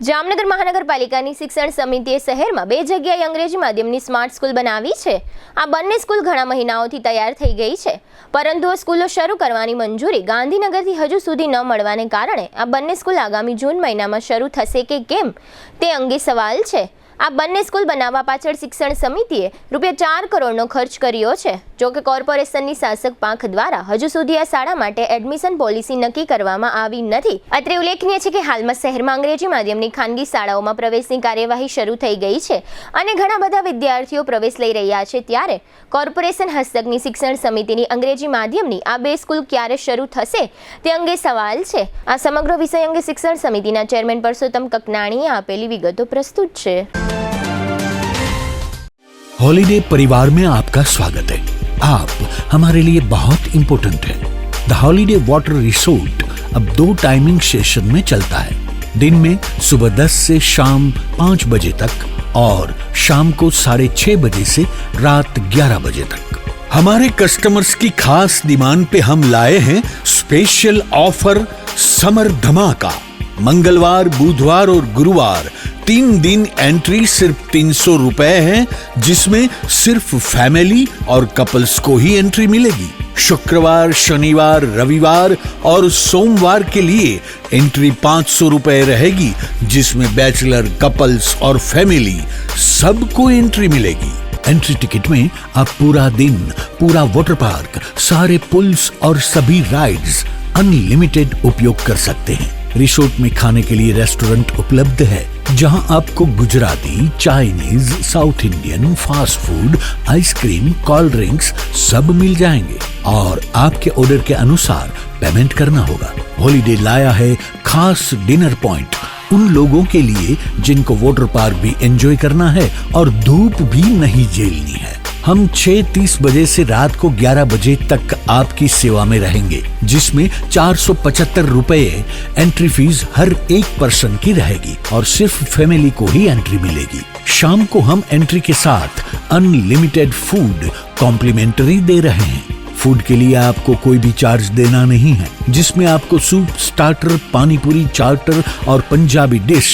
જામનગર મહાનગરપાલિકાની શિક્ષણ સમિતિએ શહેરમાં 2 જગ્યાએ અંગ્રેજી માધ્યમની સ્માર્ટ સ્કૂલ બનાવી છે। આ બંને સ્કૂલ ઘણા મહિનાઓથી તૈયાર થઈ ગઈ છે, પરંતુ આ સ્કૂલો શરૂ કરવાની મંજૂરી ગાંધીનગરથી હજુ સુધી ન મળવાને કારણે આ બંને સ્કૂલ આગામી જૂન મહિનામાં શરૂ થશે કે કેમ તે અંગે સવાલ છે। આ બંને સ્કૂલ બનાવવા પાછળ શિક્ષણ સમિતિએ ₹4 કરોડનો ખર્ચ કર્યો છે। જો કે કોર્પોરેશનની શાસક પાંખ દ્વારા હજુ સુધી આ શાળા માટે એડમિશન પોલિસી નક્કી કરવામાં આવી નથી। અત્રે ઉલ્લેખનીય છે કે હાલમાં શહેરમાં અંગ્રેજી માધ્યમની ખાનગી શાળાઓમાં પ્રવેશની કાર્યવાહી શરૂ થઈ ગઈ છે અને ઘણા બધા વિદ્યાર્થીઓ પ્રવેશ લઈ રહ્યા છે, ત્યારે કોર્પોરેશન હસ્તકની શિક્ષણ સમિતિની અંગ્રેજી માધ્યમની આ 2 સ્કૂલ ક્યારે શરૂ થશે તે અંગે સવાલ છે। આ સમગ્ર વિષય અંગે શિક્ષણ સમિતિના ચેરમેન પરસોત્તમ કકનાણીએ આપેલી વિગતો પ્રસ્તુત છે। हॉलीडे परिवार में आपका स्वागत है। आप हमारे लिए बहुत इम्पोर्टेंट है। द हॉलीडे वाटर रिसोर्ट अब 2 टाइमिंग सेशन में चलता है। दिन में सुबह 10 से शाम 5 बजे तक और शाम को 6:30 बजे से रात 11 बजे तक। हमारे कस्टमर्स की खास डिमांड पे हम लाए हैं स्पेशल ऑफर समर धमाका। मंगलवार, बुधवार और गुरुवार 3 दिन एंट्री सिर्फ 300 रुपए है, जिसमें सिर्फ फैमिली और कपल्स को ही एंट्री मिलेगी। शुक्रवार, शनिवार, रविवार और सोमवार के लिए एंट्री 500 रुपए रहेगी, जिसमें बैचलर, कपल्स और फैमिली सबको एंट्री मिलेगी। एंट्री टिकट में आप पूरा दिन, पूरा वाटर पार्क, सारे पुल्स और सभी राइड्स अनलिमिटेड उपयोग कर सकते हैं। रिसोर्ट में खाने के लिए रेस्टोरेंट उपलब्ध है, जहां आपको Gujarati, Chinese, south Indian, fast food, ice cream, cold drinks सब मिल जाएंगे और आपके ऑर्डर के अनुसार पेमेंट करना होगा। हॉलीडे लाया है खास डिनर पॉइंट उन लोगों के लिए जिनको वाटर पार्क भी एंजॉय करना है और धूप भी नहीं झेलनी है। हम 6:30 बजे से रात को 11 बजे तक आपकी सेवा में रहेंगे, जिसमें 475 रुपए एंट्री फीस हर एक पर्सन की रहेगी और सिर्फ फैमिली को ही एंट्री मिलेगी। शाम को हम एंट्री के साथ अनलिमिटेड फूड कॉम्प्लीमेंट्री दे रहे हैं। फूड के लिए आपको कोई भी चार्ज देना नहीं है, जिसमें आपको सूप, स्टार्टर, पानी पूरी, चार्टर और पंजाबी डिश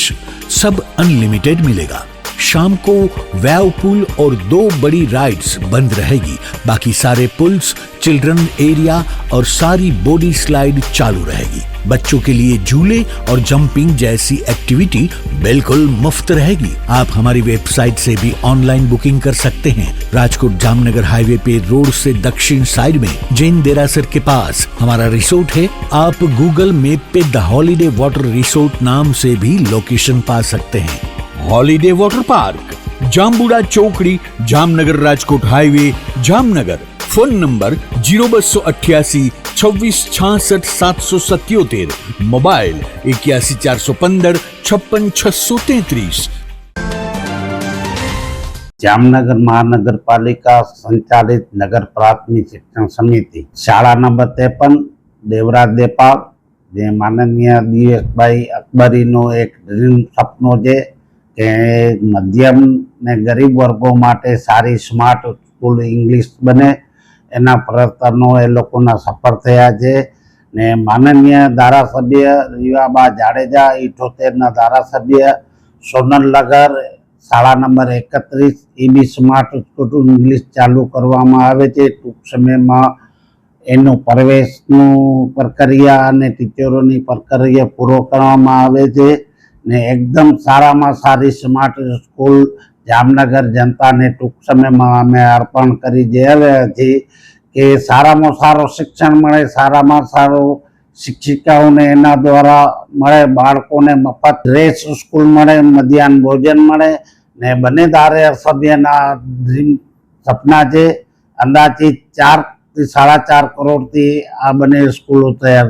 सब अनलिमिटेड मिलेगा। शाम को वेव पूल और 2 बड़ी राइड्स बंद रहेगी, बाकी सारे पुल्स, चिल्ड्रन एरिया और सारी बॉडी स्लाइड चालू रहेगी। बच्चों के लिए झूले और जंपिंग जैसी एक्टिविटी बिल्कुल मुफ्त रहेगी। आप हमारी वेबसाइट से भी ऑनलाइन बुकिंग कर सकते हैं। राजकोट जामनगर हाईवे पे रोड से दक्षिण साइड में जैन देरासर के पास हमारा रिसोर्ट है। आप गूगल मैप पे द हॉलीडे वाटर रिसोर्ट नाम से भी लोकेशन पा सकते हैं। हॉलीडे वाटर पार्क, जामबुड़ा चौकड़ी, Jamnagar Rajkot highway, Jamnagar. Phone number 0288 26 66 777, mobile 81 415 56 633। Jamnagar महानगरपालिका संचालित नगर प्राथमिक शिक्षण समिति शाळा नंबर 53 देवराज देपाल जे माननीय दिवेशभाई अकबरीनो एक ड्रीम सपनो है કે મધ્યમ ને ગરીબ વર્ગો માટે સારી સ્માર્ટ સ્કૂલ ઇંગ્લિશ બને, એના પ્રયત્નો એ લોકોના સફળ થયા છે ને માનનીય ધારાસભ્ય રીવાબા જાડેજા 78ના ધારાસભ્ય સોનલનગર શાળા નંબર 31 બી સ્માર્ટ સ્કૂલ ઇંગ્લિશ ચાલુ કરવામાં આવે છે। ટૂંક સમયમાં એનું પ્રવેશનું પ્રક્રિયા અને ટીચરોની પ્રક્રિયા પૂરો કરવામાં આવે છે ने एकदम सारा में सारी स्मार्ट स्कूल जामनगर जनता ने टूंक समय में अमे अर्पण करी जे कि सारा में सारो शिक्षण मळे, सारा में सारो शिक्षिकाओं ने एना द्वारा मळे, बाळको ने मफत ड्रेस स्कूल मळे, मध्याह्न भोजन मळे ने बने धारासभ्यना ड्रीम सपना है। अंदाजित 4 થી 4.5 करोड़ थी आ बने स्कूलों तैयार।